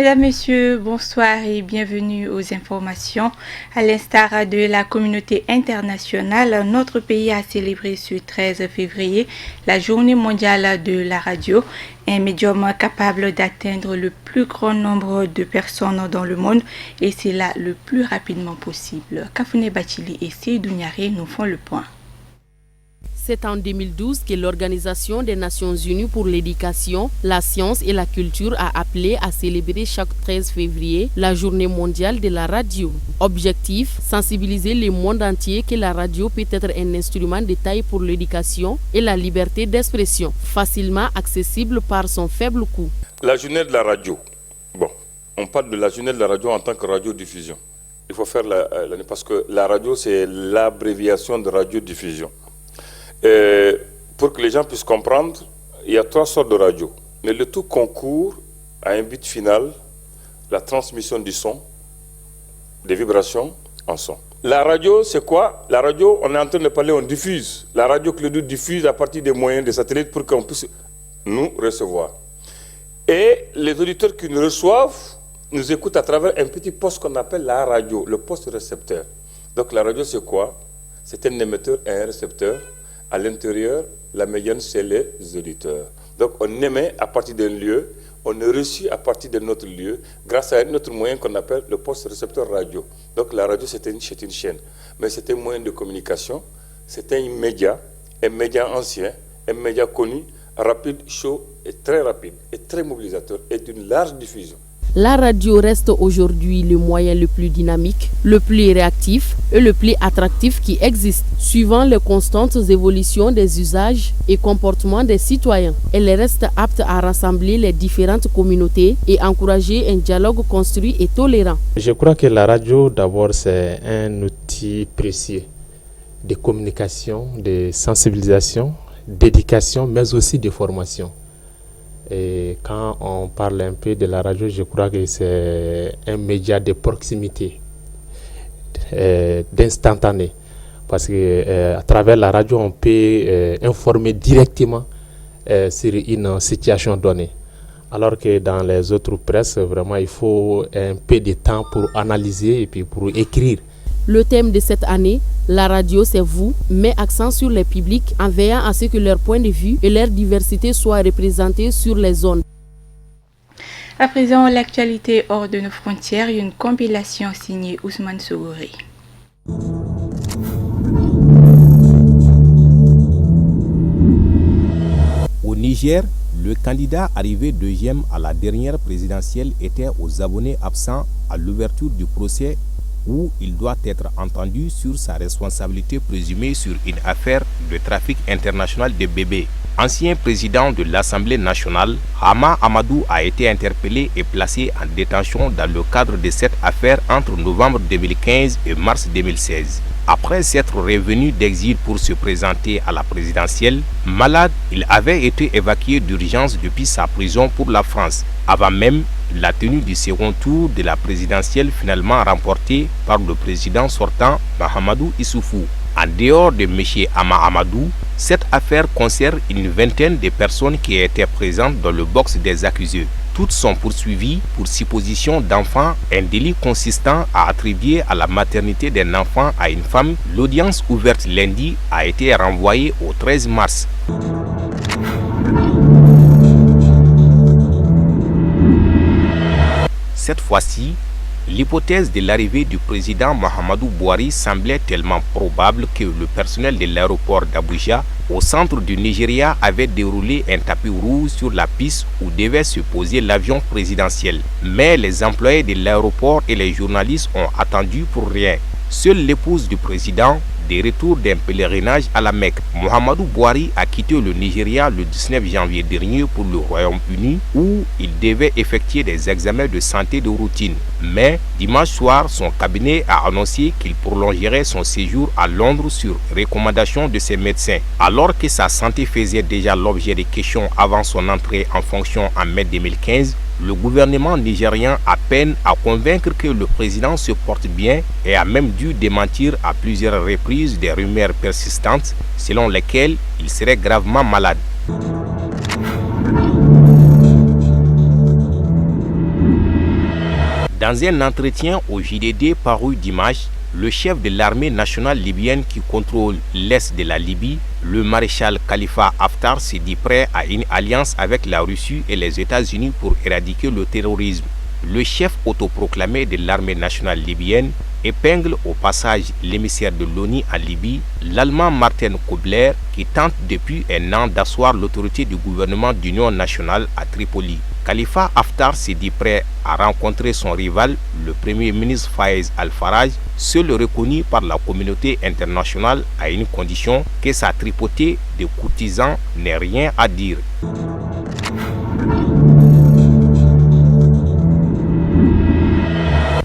Mesdames, Messieurs, bonsoir et bienvenue aux informations. À l'instar de la communauté internationale, notre pays a célébré ce 13 février la Journée mondiale de la radio, un médium capable d'atteindre le plus grand nombre de personnes dans le monde et c'est là le plus rapidement possible. Kafouné Bachili et Seydou Niaré nous font le point. C'est en 2012 que l'Organisation des Nations Unies pour l'éducation, la science et la culture a appelé à célébrer chaque 13 février la Journée mondiale de la radio. Objectif, sensibiliser le monde entier que la radio peut être un instrument de taille pour l'éducation et la liberté d'expression, facilement accessible par son faible coût. La Journée de la radio. Bon, on parle de la Journée de la radio en tant que radiodiffusion. Il faut faire l'année parce que la radio, c'est l'abréviation de radiodiffusion. Pour que les gens puissent comprendre, il y a 3 sortes de radio. Mais le tout concourt à un but final, la transmission du son, des vibrations en son. La radio, c'est quoi? La radio, on est en train de parler, on diffuse. La radio que le diffuse à partir des moyens des satellites pour qu'on puisse nous recevoir. Et les auditeurs qui nous reçoivent nous écoutent à travers un petit poste qu'on appelle la radio, le poste récepteur. Donc la radio, c'est quoi? C'est un émetteur et un récepteur. À l'intérieur, la médiane, c'est les auditeurs. Donc, on émet à partir d'un lieu, on est reçu à partir de notre lieu, grâce à un autre moyen qu'on appelle le poste récepteur radio. Donc, la radio, c'est une chaîne. Mais c'est un moyen de communication, c'est un média ancien, un média connu, rapide, chaud et très mobilisateur et d'une large diffusion. La radio reste aujourd'hui le moyen le plus dynamique, le plus réactif et le plus attractif qui existe, suivant les constantes évolutions des usages et comportements des citoyens. Elle reste apte à rassembler les différentes communautés et encourager un dialogue construit et tolérant. Je crois que la radio, d'abord, c'est un outil précieux de communication, de sensibilisation, d'éducation, mais aussi de formation. Et quand on parle un peu de la radio, je crois que c'est un média de proximité, d'instantané. Parce que à travers la radio, on peut informer directement sur une situation donnée. Alors que dans les autres presses, vraiment, il faut un peu de temps pour analyser et puis pour écrire. Le thème de cette année, la radio c'est vous, met accent sur les publics en veillant à ce que leur point de vue et leur diversité soient représentés sur les ondes. À présent, l'actualité hors de nos frontières, une compilation signée Ousmane Sougouré. Au Niger, le candidat arrivé deuxième à la dernière présidentielle était aux abonnés absents à l'ouverture du procès où il doit être entendu sur sa responsabilité présumée sur une affaire de trafic international de bébés. Ancien président de l'Assemblée nationale, Hama Amadou a été interpellé et placé en détention dans le cadre de cette affaire entre novembre 2015 et mars 2016. Après s'être revenu d'exil pour se présenter à la présidentielle, malade, il avait été évacué d'urgence depuis sa prison pour la France, avant même la tenue du second tour de la présidentielle finalement remportée par le président sortant Mahamadou Issoufou. En dehors de M. Hama Amadou, cette affaire concerne une vingtaine de personnes qui étaient présentes dans le box des accusés. Toutes sont poursuivies pour supposition d'enfants, un délit consistant à attribuer à la maternité d'un enfant à une femme. L'audience ouverte lundi a été renvoyée au 13 mars. Cette fois-ci, l'hypothèse de l'arrivée du président Mahamadou Bouhari semblait tellement probable que le personnel de l'aéroport d'Abuja, au centre du Nigeria, avait déroulé un tapis rouge sur la piste où devait se poser l'avion présidentiel. Mais les employés de l'aéroport et les journalistes ont attendu pour rien. Seule l'épouse du président, des retours d'un pèlerinage à la Mecque, Mahamadou Bouhari a quitté le Nigeria le 19 janvier dernier pour le Royaume-Uni où il devait effectuer des examens de santé de routine. Mais dimanche soir, son cabinet a annoncé qu'il prolongerait son séjour à Londres sur recommandation de ses médecins. Alors que sa santé faisait déjà l'objet de questions avant son entrée en fonction en mai 2015, le gouvernement nigérien a peine à convaincre que le président se porte bien et a même dû démentir à plusieurs reprises des rumeurs persistantes selon lesquelles il serait gravement malade. Dans un entretien au JDD paru dimanche, le chef de l'armée nationale libyenne qui contrôle l'est de la Libye, le maréchal Khalifa Haftar, s'est dit prêt à une alliance avec la Russie et les États-Unis pour éradiquer le terrorisme. Le chef autoproclamé de l'armée nationale libyenne épingle au passage l'émissaire de l'ONU en Libye, l'Allemand Martin Kobler, qui tente depuis un an d'asseoir l'autorité du gouvernement d'union nationale à Tripoli. Khalifa Haftar s'est dit prêt à rencontrer son rival, le premier ministre Fayez Al-Farraj, seul reconnu par la communauté internationale à une condition que sa tripotée de courtisans n'ait rien à dire.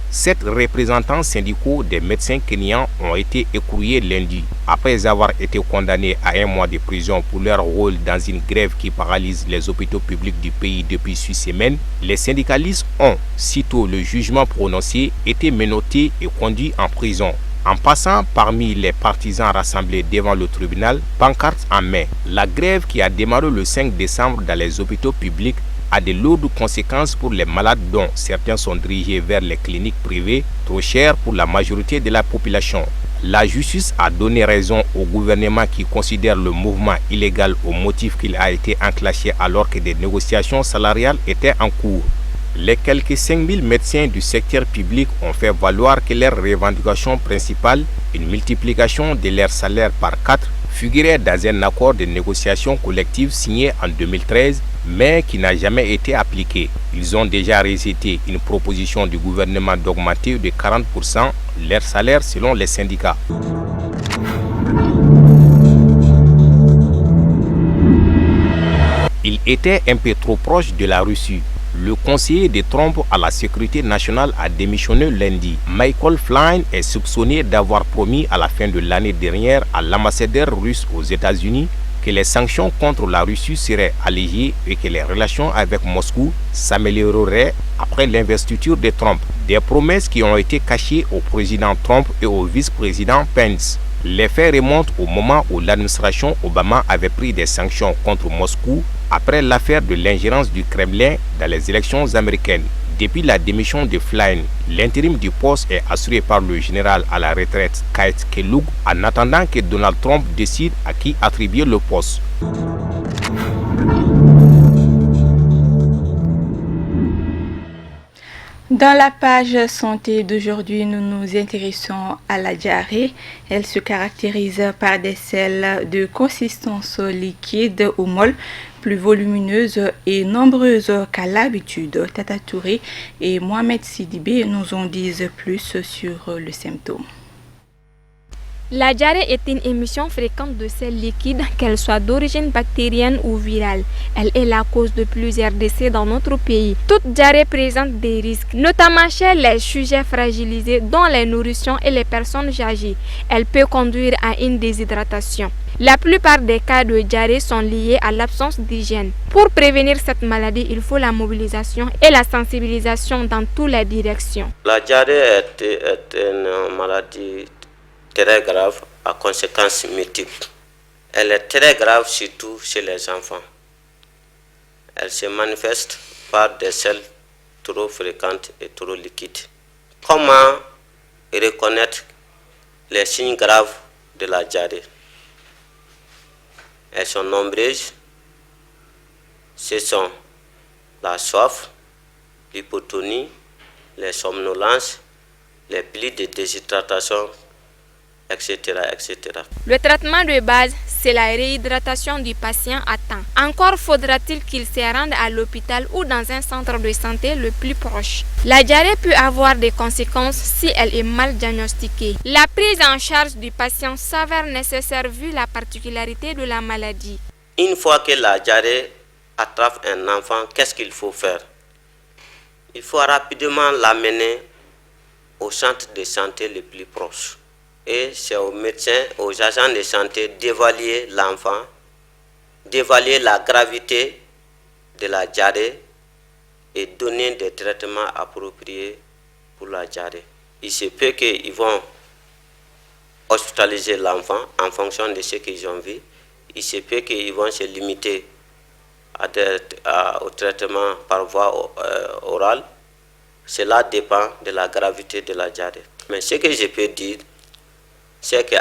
Sept représentants syndicaux des médecins kenyans ont été écroués lundi. Après avoir été condamnés à 1 mois de prison pour leur rôle dans une grève qui paralyse les hôpitaux publics du pays depuis 6 semaines, les syndicalistes ont, sitôt le jugement prononcé, été menottés et conduits en prison. En passant parmi les partisans rassemblés devant le tribunal, pancarte en main, la grève qui a démarré le 5 décembre dans les hôpitaux publics a de lourdes conséquences pour les malades dont certains sont dirigés vers les cliniques privées, trop chères pour la majorité de la population. La justice a donné raison au gouvernement qui considère le mouvement illégal au motif qu'il a été enclenché alors que des négociations salariales étaient en cours. Les quelques 5000 médecins du secteur public ont fait valoir que leur revendication principale, une multiplication de leur salaire par 4, figurait dans un accord de négociation collective signé en 2013, mais qui n'a jamais été appliqué. Ils ont déjà rejeté une proposition du gouvernement d'augmenter de 40% leur salaire selon les syndicats. Il était un peu trop proche de la Russie. Le conseiller de Trump à la sécurité nationale a démissionné lundi. Michael Flynn est soupçonné d'avoir promis à la fin de l'année dernière à l'ambassadeur russe aux États-Unis que les sanctions contre la Russie seraient allégées et que les relations avec Moscou s'amélioreraient après l'investiture de Trump. Des promesses qui ont été cachées au président Trump et au vice-président Pence. Les faits remontent au moment où l'administration Obama avait pris des sanctions contre Moscou après l'affaire de l'ingérence du Kremlin dans les élections américaines. Depuis la démission de Flynn, l'intérim du poste est assuré par le général à la retraite Keith Kellogg en attendant que Donald Trump décide à qui attribuer le poste. Dans la page santé d'aujourd'hui, nous nous intéressons à la diarrhée. Elle se caractérise par des selles de consistance liquide ou molle, plus volumineuses et nombreuses qu'à l'habitude. Tata Touré et Mohamed Sidibé nous en disent plus sur le symptôme. La diarrhée est une émission fréquente de selles liquides, qu'elles soient d'origine bactérienne ou virale. Elle est la cause de plusieurs décès dans notre pays. Toute diarrhée présente des risques, notamment chez les sujets fragilisés, dont les nourrissons et les personnes âgées. Elle peut conduire à une déshydratation. La plupart des cas de diarrhée sont liés à l'absence d'hygiène. Pour prévenir cette maladie, il faut la mobilisation et la sensibilisation dans toutes les directions. La diarrhée est une maladie très grave à conséquences multiples. Elle est très grave surtout chez les enfants. Elle se manifeste par des selles trop fréquentes et trop liquides. Comment reconnaître les signes graves de la diarrhée? Elles sont nombreuses. Ce sont la soif, l'hypotonie, les somnolences, les plis de déshydratation, etc., etc. Le traitement de base, c'est la réhydratation du patient à temps. Encore faudra-t-il qu'il se rende à l'hôpital ou dans un centre de santé le plus proche. La diarrhée peut avoir des conséquences si elle est mal diagnostiquée. La prise en charge du patient s'avère nécessaire vu la particularité de la maladie. Une fois que la diarrhée attrape un enfant, qu'est-ce qu'il faut faire? Il faut rapidement l'amener au centre de santé le plus proche. Et c'est aux médecins, aux agents de santé d'évaluer l'enfant, d'évaluer la gravité de la diarrhée et donner des traitements appropriés pour la diarrhée. Il se peut qu'ils vont hospitaliser l'enfant en fonction de ce qu'ils ont vu. Il se peut qu'ils vont se limiter au traitement par voie orale. cela dépend de la gravité de la diarrhée. Mais ce que je peux dire, c'est que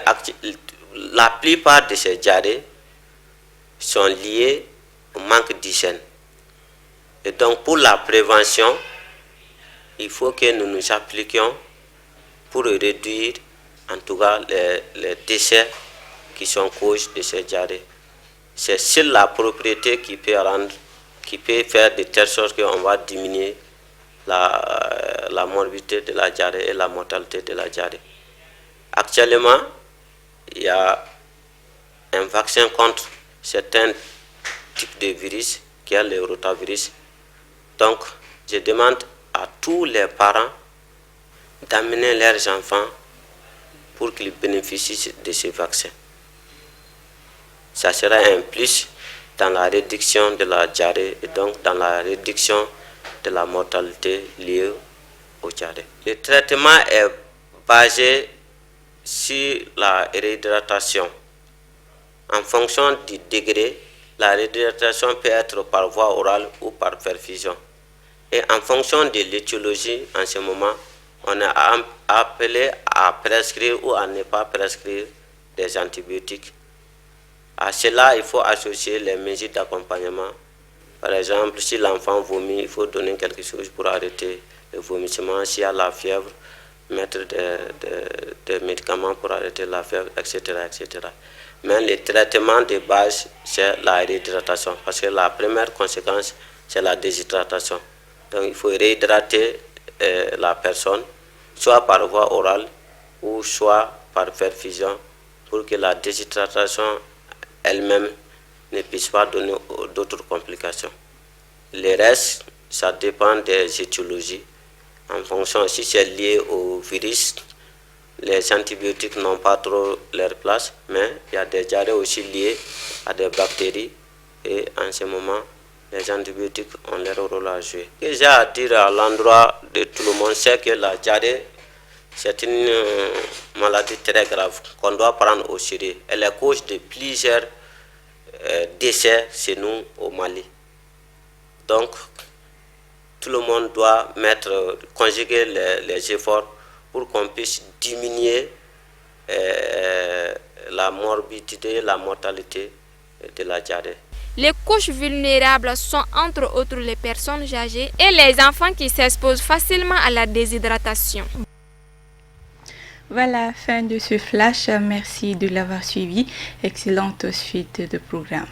la plupart de ces diarrhées sont liées au manque d'hygiène. Et donc pour la prévention, il faut que nous nous appliquions pour réduire en tout cas les décès qui sont cause de ces diarrhées. C'est seule la propriété qui peut faire de telle sorte qu'on va diminuer la morbidité de la diarrhée et la mortalité de la diarrhée. Actuellement, il y a un vaccin contre certains types de virus, qui est le rotavirus. Donc, je demande à tous les parents d'amener leurs enfants pour qu'ils bénéficient de ces vaccins. Ça sera un plus dans la réduction de la diarrhée et donc dans la réduction de la mortalité liée au diarrhée. Le traitement est basé sur la réhydratation. En fonction du degré, la réhydratation peut être par voie orale ou par perfusion. Et en fonction de l'étiologie, en ce moment, on est appelé à prescrire ou à ne pas prescrire des antibiotiques. À cela, il faut associer les mesures d'accompagnement. Par exemple, si l'enfant vomit, il faut donner quelque chose pour arrêter le vomissement. S'il y a la fièvre, mettre des médicaments pour arrêter la fièvre, etc., etc. Mais le traitement de base, c'est la réhydratation. Parce que la première conséquence, c'est la déshydratation. Donc, il faut réhydrater la personne, soit par voie orale ou soit par perfusion, pour que la déshydratation elle-même ne puisse pas donner d'autres complications. Le reste, ça dépend des étiologies. En fonction, si c'est lié au virus, les antibiotiques n'ont pas trop leur place, mais il y a des diarrhées aussi liées à des bactéries. Et en ce moment, les antibiotiques ont leur rôle à jouer. Ce que j'ai à dire à l'endroit de tout le monde, c'est que la diarrhée, c'est une maladie très grave qu'on doit prendre au sérieux. Elle est cause de plusieurs décès chez nous au Mali. Donc, tout le monde doit conjuguer les efforts pour qu'on puisse diminuer la morbidité, la mortalité de la diarrhée. Les couches vulnérables sont entre autres les personnes âgées et les enfants qui s'exposent facilement à la déshydratation. Voilà, fin de ce flash. Merci de l'avoir suivi. Excellente suite de programme.